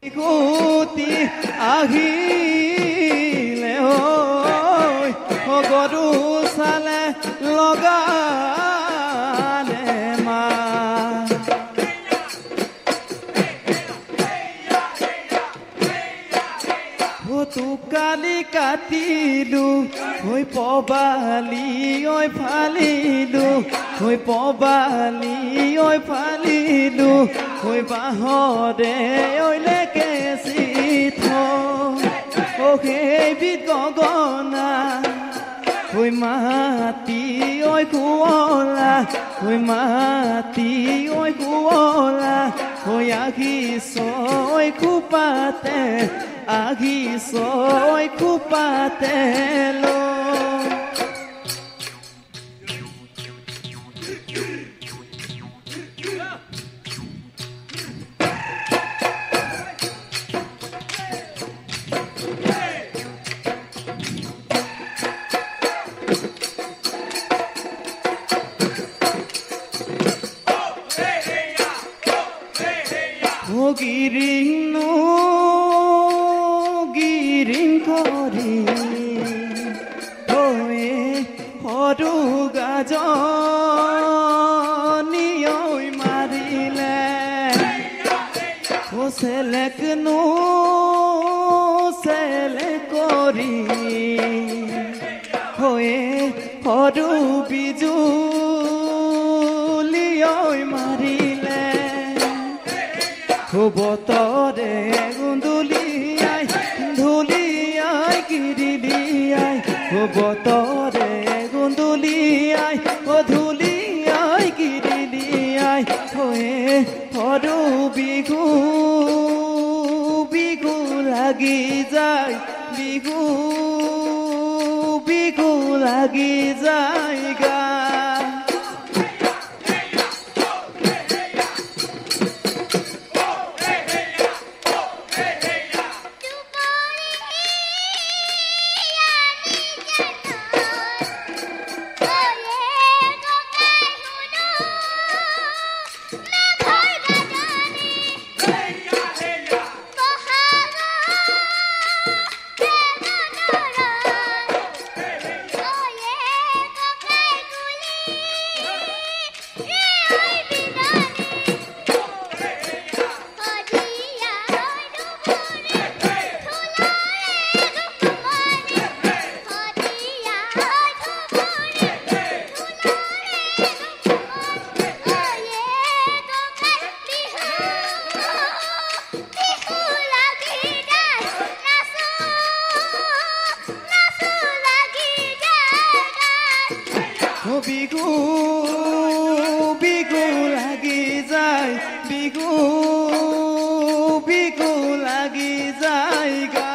কুতি আহিলে গৰু চালে লগালে মা কালি কাটিলো হৈ পবালি ঐ ফালিলো হৈ পবালি ঐ ফালিলো হৈ বাঁহৰে ঐলেকে চিথ সেইবিধ গগনা হৈ মাটি ঐ কুঁৱলা হৈ মাটি ঐ কুঁৱলা হৈ আহিছ ঐ খোপাতে আহিছ ঐ খোপাতে লো গিৰিং কৰি হৈয়ে সৰু গাজনী ঐ মাৰিলে চেলেকনো চেলে কৰি হৈয়ে সৰু বিজুলী ঐ মাৰিলে বতৰে গুন্দুলিয়াই ধুলিয়াই কিৰিলিয়াই বতৰে গুন্দুলিয়াই ধুলিয়াই কিৰিলিয়াই হৈয়ে সৰু বিহু বিহু লাগি যায় বিহু বিহু লাগি যায় গা বিহু বিহু লাগি যায় বিহু বিহু লাগি যায় গা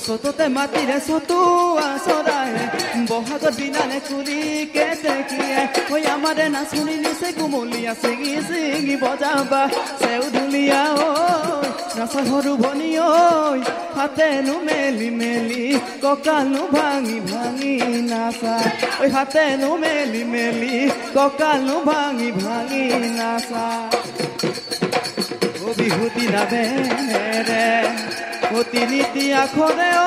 চততে মাতিৰে চতুৱা চৰাই বহাগত বিনালে কুলি কেতেকীয়ে ঐ আমাৰে নাচনি নিচে কুমলীয়া চিঙি চিঙি বজাবা চেউধুলীয়া ঐ নাচা সৰু ভনী ঐ হাতেনো মেলি মেলি কঁকালো ভাঙি ভাঙি নাচা ঐ হাতেনো মেলি মেলি কঁকালো ভাঙি ভাঙি নাচা ও বিহুতি নাবেৰে অতি নীতি আখৰে ঐ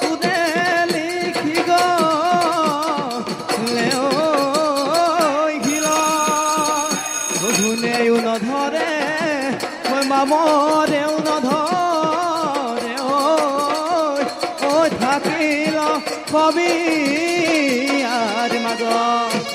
কোনে লিখি গলে ঐ ঘিল ধুনেও নধৰে মই মামৰেও নধৰে ঐ থাকিল কবি আৰ মাজত